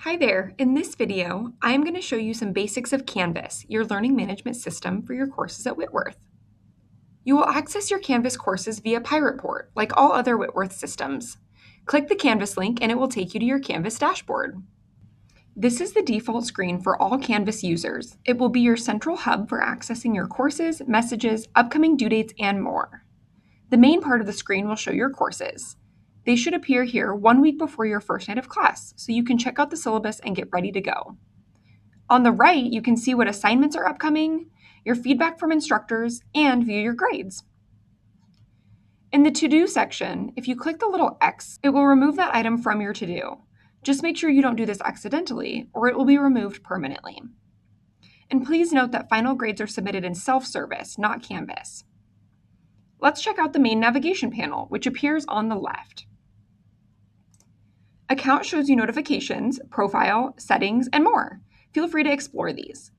Hi there! In this video, I am going to show you some basics of Canvas, your learning management system for your courses at Whitworth. You will access your Canvas courses via Pirate Port, like all other Whitworth systems. Click the Canvas link and it will take you to your Canvas dashboard. This is the default screen for all Canvas users. It will be your central hub for accessing your courses, messages, upcoming due dates, and more. The main part of the screen will show your courses. They should appear here 1 week before your first night of class, so you can check out the syllabus and get ready to go. On the right, you can see what assignments are upcoming, your feedback from instructors, and view your grades. In the To-Do section, if you click the little X, it will remove that item from your to-do. Just make sure you don't do this accidentally, or it will be removed permanently. And please note that final grades are submitted in self-service, not Canvas. Let's check out the main navigation panel, which appears on the left. Account shows you notifications, profile, settings, and more. Feel free to explore these.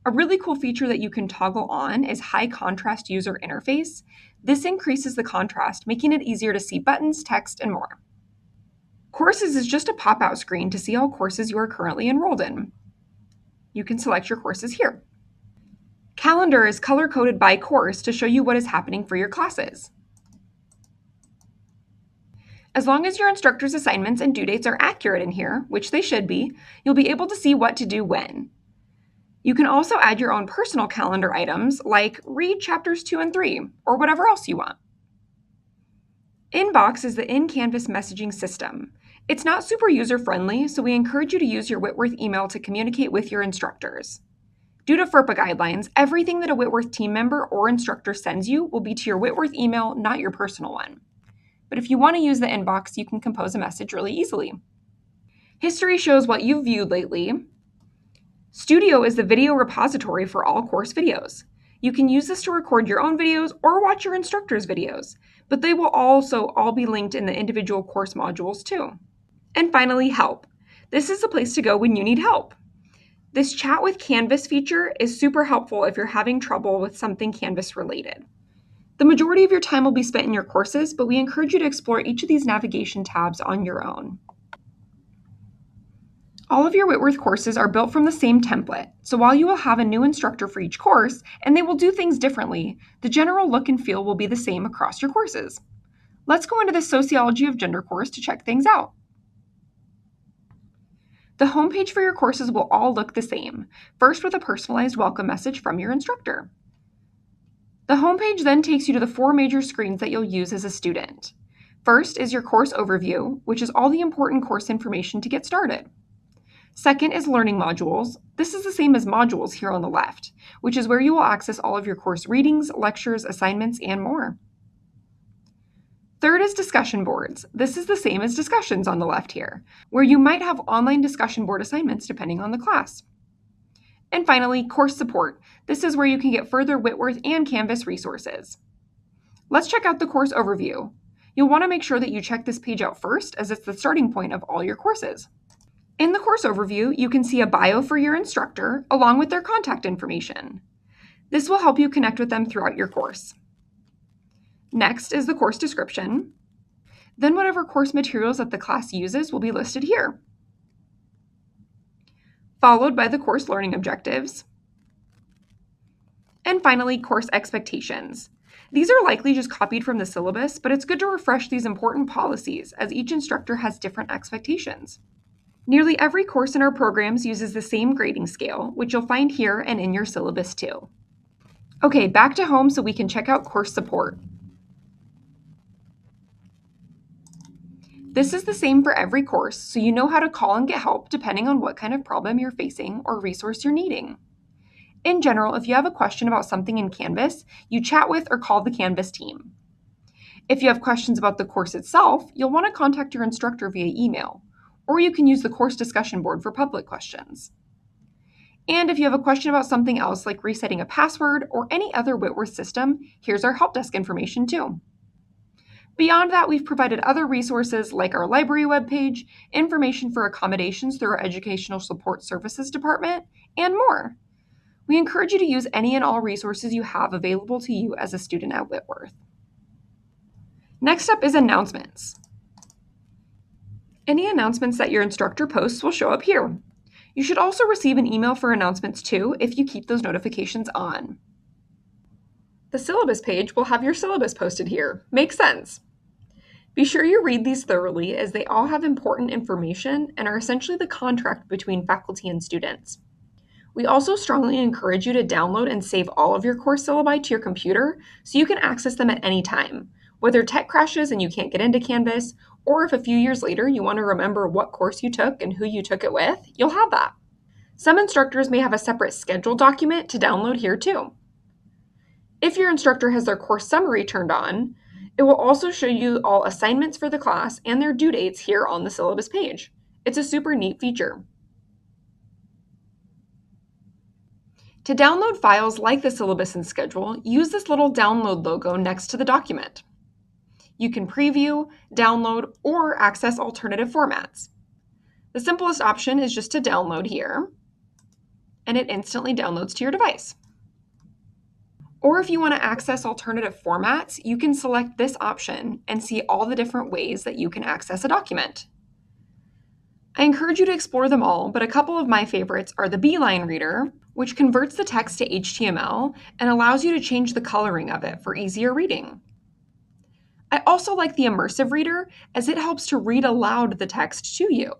A really cool feature that you can toggle on is high contrast user interface. This increases the contrast, making it easier to see buttons, text, and more. Courses is just a pop-out screen to see all courses you are currently enrolled in. You can select your courses here. Calendar is color-coded by course to show you what is happening for your classes. As long as your instructor's assignments and due dates are accurate in here, which they should be, you'll be able to see what to do when. You can also add your own personal calendar items like read chapters 2 and 3, or whatever else you want. Inbox is the in-Canvas messaging system. It's not super user-friendly, so we encourage you to use your Whitworth email to communicate with your instructors. Due to FERPA guidelines, everything that a Whitworth team member or instructor sends you will be to your Whitworth email, not your personal one. But if you want to use the inbox, you can compose a message really easily. History shows what you've viewed lately. Studio is the video repository for all course videos. You can use this to record your own videos or watch your instructor's videos, but they will also all be linked in the individual course modules too. And finally, help. This is the place to go when you need help. This Chat with Canvas feature is super helpful if you're having trouble with something Canvas related. The majority of your time will be spent in your courses, but we encourage you to explore each of these navigation tabs on your own. All of your Whitworth courses are built from the same template, so while you will have a new instructor for each course, and they will do things differently, the general look and feel will be the same across your courses. Let's go into the Sociology of Gender course to check things out. The homepage for your courses will all look the same, first with a personalized welcome message from your instructor. The homepage then takes you to the 4 major screens that you'll use as a student. First is your course overview, which is all the important course information to get started. Second is learning modules. This is the same as modules here on the left, which is where you will access all of your course readings, lectures, assignments, and more. Third is discussion boards. This is the same as discussions on the left here, where you might have online discussion board assignments depending on the class. And finally, course support. This is where you can get further Whitworth and Canvas resources. Let's check out the course overview. You'll want to make sure that you check this page out first, as it's the starting point of all your courses. In the course overview, you can see a bio for your instructor, along with their contact information. This will help you connect with them throughout your course. Next is the course description. Then whatever course materials that the class uses will be listed here, followed by the course learning objectives, and finally, course expectations. These are likely just copied from the syllabus, but it's good to refresh these important policies as each instructor has different expectations. Nearly every course in our programs uses the same grading scale, which you'll find here and in your syllabus too. Okay, back to home so we can check out course support. This is the same for every course, so you know how to call and get help depending on what kind of problem you're facing or resource you're needing. In general, if you have a question about something in Canvas, you chat with or call the Canvas team. If you have questions about the course itself, you'll want to contact your instructor via email, or you can use the course discussion board for public questions. And if you have a question about something else like resetting a password or any other Whitworth system, here's our help desk information too. Beyond that, we've provided other resources like our library webpage, information for accommodations through our Educational Support Services Department, and more. We encourage you to use any and all resources you have available to you as a student at Whitworth. Next up is announcements. Any announcements that your instructor posts will show up here. You should also receive an email for announcements too if you keep those notifications on. The syllabus page will have your syllabus posted here. Makes sense. Be sure you read these thoroughly as they all have important information and are essentially the contract between faculty and students. We also strongly encourage you to download and save all of your course syllabi to your computer so you can access them at any time, whether tech crashes and you can't get into Canvas, or if a few years later you want to remember what course you took and who you took it with, you'll have that. Some instructors may have a separate schedule document to download here too. If your instructor has their course summary turned on, it will also show you all assignments for the class and their due dates here on the syllabus page. It's a super neat feature. To download files like the syllabus and schedule, use this little download logo next to the document. You can preview, download, or access alternative formats. The simplest option is just to download here, and it instantly downloads to your device. Or if you want to access alternative formats, you can select this option and see all the different ways that you can access a document. I encourage you to explore them all, but a couple of my favorites are the Beeline Reader, which converts the text to HTML and allows you to change the coloring of it for easier reading. I also like the Immersive Reader as it helps to read aloud the text to you.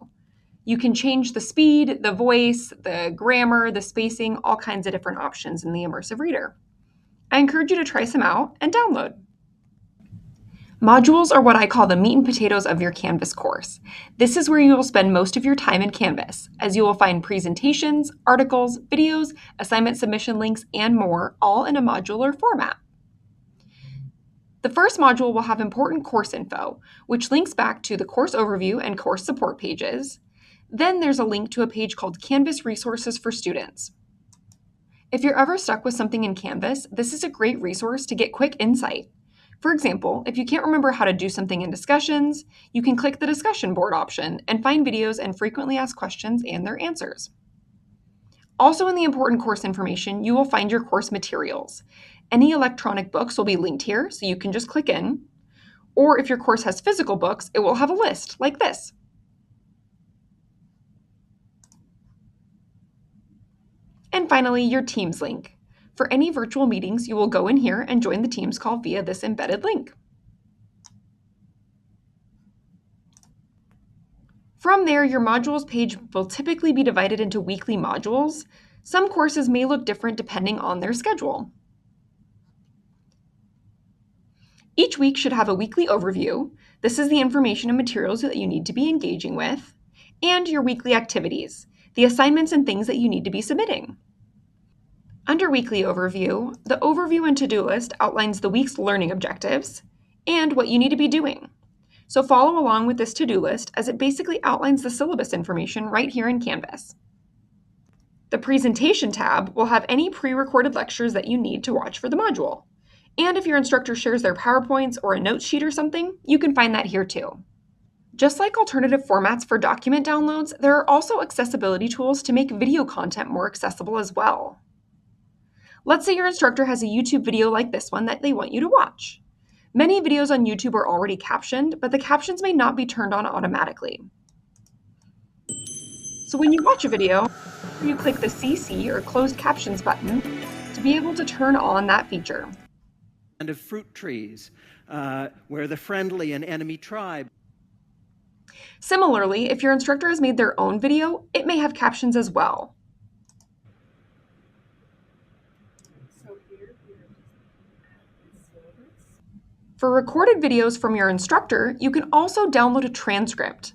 You can change the speed, the voice, the grammar, the spacing, all kinds of different options in the Immersive Reader. I encourage you to try some out and download. Modules are what I call the meat and potatoes of your Canvas course. This is where you will spend most of your time in Canvas, as you will find presentations, articles, videos, assignment submission links, and more, all in a modular format. The first module will have important course info, which links back to the course overview and course support pages. Then there's a link to a page called Canvas Resources for Students. If you're ever stuck with something in Canvas, this is a great resource to get quick insight. For example, if you can't remember how to do something in discussions, you can click the discussion board option and find videos and frequently asked questions and their answers. Also in the important course information, you will find your course materials. Any electronic books will be linked here, so you can just click in. Or if your course has physical books, it will have a list like this. And finally, your Teams link. For any virtual meetings, you will go in here and join the Teams call via this embedded link. From there, your modules page will typically be divided into weekly modules. Some courses may look different depending on their schedule. Each week should have a weekly overview. This is the information and materials that you need to be engaging with, and your weekly activities, the assignments and things that you need to be submitting. Under Weekly Overview, the overview and to-do list outlines the week's learning objectives and what you need to be doing. So follow along with this to-do list as it basically outlines the syllabus information right here in Canvas. The Presentation tab will have any pre-recorded lectures that you need to watch for the module. And if your instructor shares their PowerPoints or a notes sheet or something, you can find that here too. Just like alternative formats for document downloads, there are also accessibility tools to make video content more accessible as well. Let's say your instructor has a YouTube video like this one that they want you to watch. Many videos on YouTube are already captioned, but the captions may not be turned on automatically. So when you watch a video, you click the CC or Closed Captions button to be able to turn on that feature. And of fruit trees, where the friendly and enemy tribe. Similarly, if your instructor has made their own video, it may have captions as well. For recorded videos from your instructor, you can also download a transcript.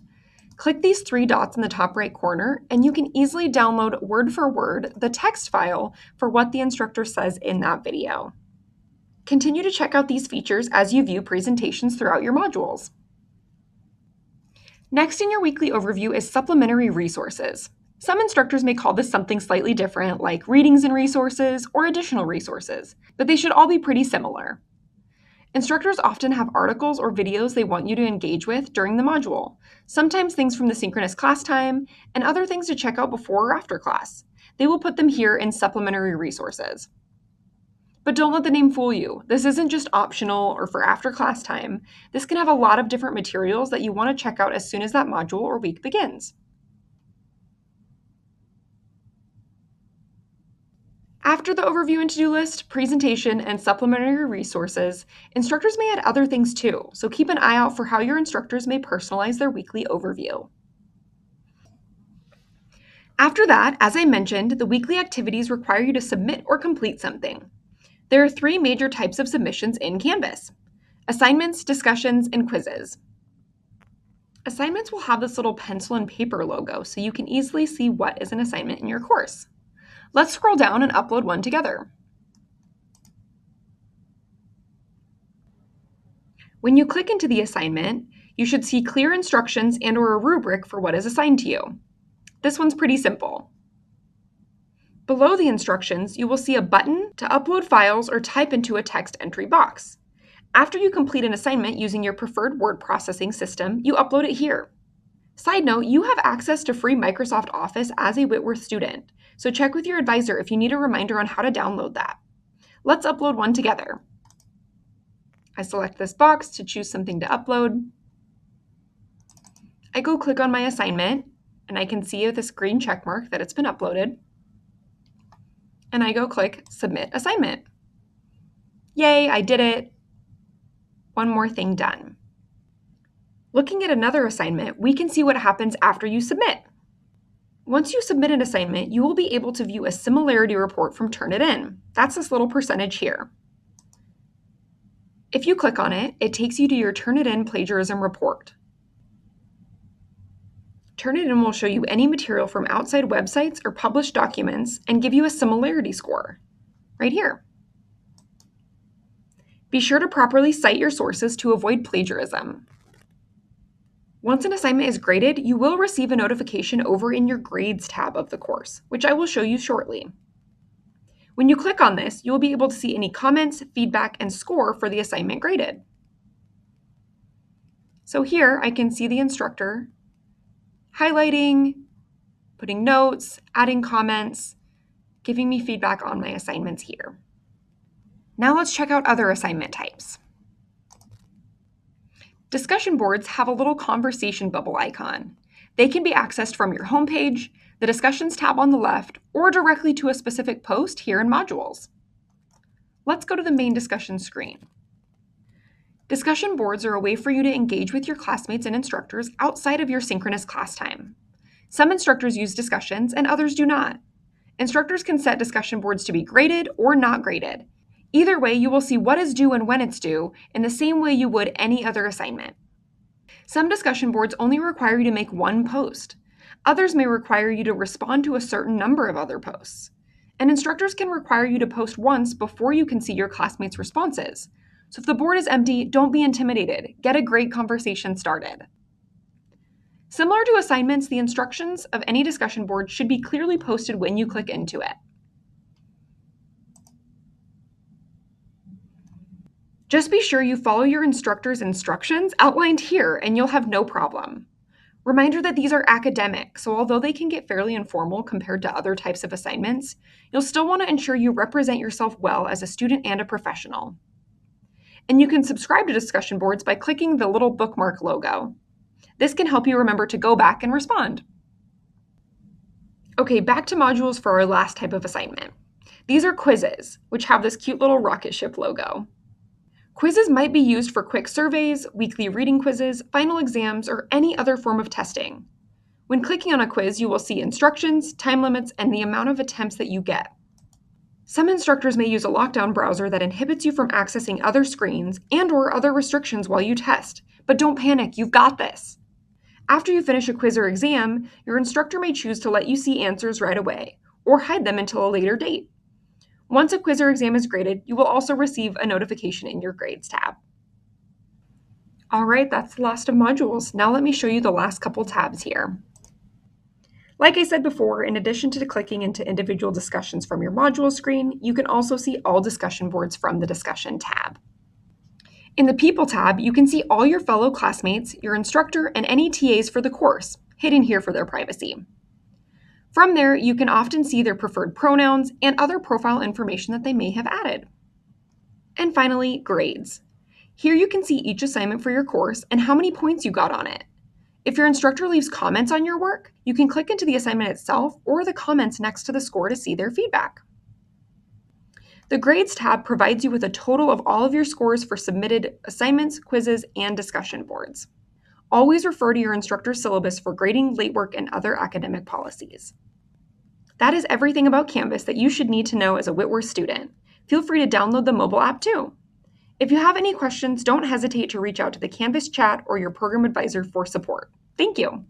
Click these three dots in the top right corner, and you can easily download word for word the text file for what the instructor says in that video. Continue to check out these features as you view presentations throughout your modules. Next in your weekly overview is supplementary resources. Some instructors may call this something slightly different, like readings and resources or additional resources, but they should all be pretty similar. Instructors often have articles or videos they want you to engage with during the module, sometimes things from the synchronous class time, and other things to check out before or after class. They will put them here in supplementary resources. But don't let the name fool you. This isn't just optional or for after class time. This can have a lot of different materials that you want to check out as soon as that module or week begins. After the overview and to-do list, presentation, and supplementary resources, instructors may add other things too, so keep an eye out for how your instructors may personalize their weekly overview. After that, as I mentioned, the weekly activities require you to submit or complete something. There are 3 major types of submissions in Canvas: assignments, discussions, and quizzes. Assignments will have this little pencil and paper logo, so you can easily see what is an assignment in your course. Let's scroll down and upload one together. When you click into the assignment, you should see clear instructions and/or a rubric for what is assigned to you. This one's pretty simple. Below the instructions, you will see a button to upload files or type into a text entry box. After you complete an assignment using your preferred word processing system, you upload it here. Side note, you have access to free Microsoft Office as a Whitworth student, so check with your advisor if you need a reminder on how to download that. Let's upload one together. I select this box to choose something to upload. I go click on my assignment, and I can see this green check mark that it's been uploaded. And I go click Submit Assignment. Yay, I did it. One more thing done. Looking at another assignment, we can see what happens after you submit. Once you submit an assignment, you will be able to view a similarity report from Turnitin. That's this little percentage here. If you click on it, it takes you to your Turnitin plagiarism report. Turnitin will show you any material from outside websites or published documents and give you a similarity score, right here. Be sure to properly cite your sources to avoid plagiarism. Once an assignment is graded, you will receive a notification over in your Grades tab of the course, which I will show you shortly. When you click on this, you will be able to see any comments, feedback, and score for the assignment graded. So here I can see the instructor highlighting, putting notes, adding comments, giving me feedback on my assignments here. Now let's check out other assignment types. Discussion boards have a little conversation bubble icon. They can be accessed from your homepage, the Discussions tab on the left, or directly to a specific post here in Modules. Let's go to the main discussion screen. Discussion boards are a way for you to engage with your classmates and instructors outside of your synchronous class time. Some instructors use discussions and others do not. Instructors can set discussion boards to be graded or not graded. Either way, you will see what is due and when it's due in the same way you would any other assignment. Some discussion boards only require you to make one post. Others may require you to respond to a certain number of other posts. And instructors can require you to post once before you can see your classmates' responses. So if the board is empty, don't be intimidated. Get a great conversation started. Similar to assignments, the instructions of any discussion board should be clearly posted when you click into it. Just be sure you follow your instructor's instructions outlined here and you'll have no problem. Reminder that these are academic, so although they can get fairly informal compared to other types of assignments, you'll still want to ensure you represent yourself well as a student and a professional. And you can subscribe to discussion boards by clicking the little bookmark logo. This can help you remember to go back and respond. Okay, back to modules for our last type of assignment. These are quizzes, which have this cute little rocket ship logo. Quizzes might be used for quick surveys, weekly reading quizzes, final exams, or any other form of testing. When clicking on a quiz, you will see instructions, time limits, and the amount of attempts that you get. Some instructors may use a lockdown browser that inhibits you from accessing other screens and/or other restrictions while you test, but don't panic, you've got this. After you finish a quiz or exam, your instructor may choose to let you see answers right away, or hide them until a later date. Once a quiz or exam is graded, you will also receive a notification in your Grades tab. All right, that's the last of modules. Now let me show you the last couple tabs here. Like I said before, in addition to clicking into individual discussions from your module screen, you can also see all discussion boards from the Discussion tab. In the People tab, you can see all your fellow classmates, your instructor, and any TAs for the course, hidden here for their privacy. From there, you can often see their preferred pronouns and other profile information that they may have added. And finally, grades. Here you can see each assignment for your course and how many points you got on it. If your instructor leaves comments on your work, you can click into the assignment itself or the comments next to the score to see their feedback. The Grades tab provides you with a total of all of your scores for submitted assignments, quizzes, and discussion boards. Always refer to your instructor's syllabus for grading, late work, and other academic policies. That is everything about Canvas that you should need to know as a Whitworth student. Feel free to download the mobile app too. If you have any questions, don't hesitate to reach out to the Canvas chat or your program advisor for support. Thank you.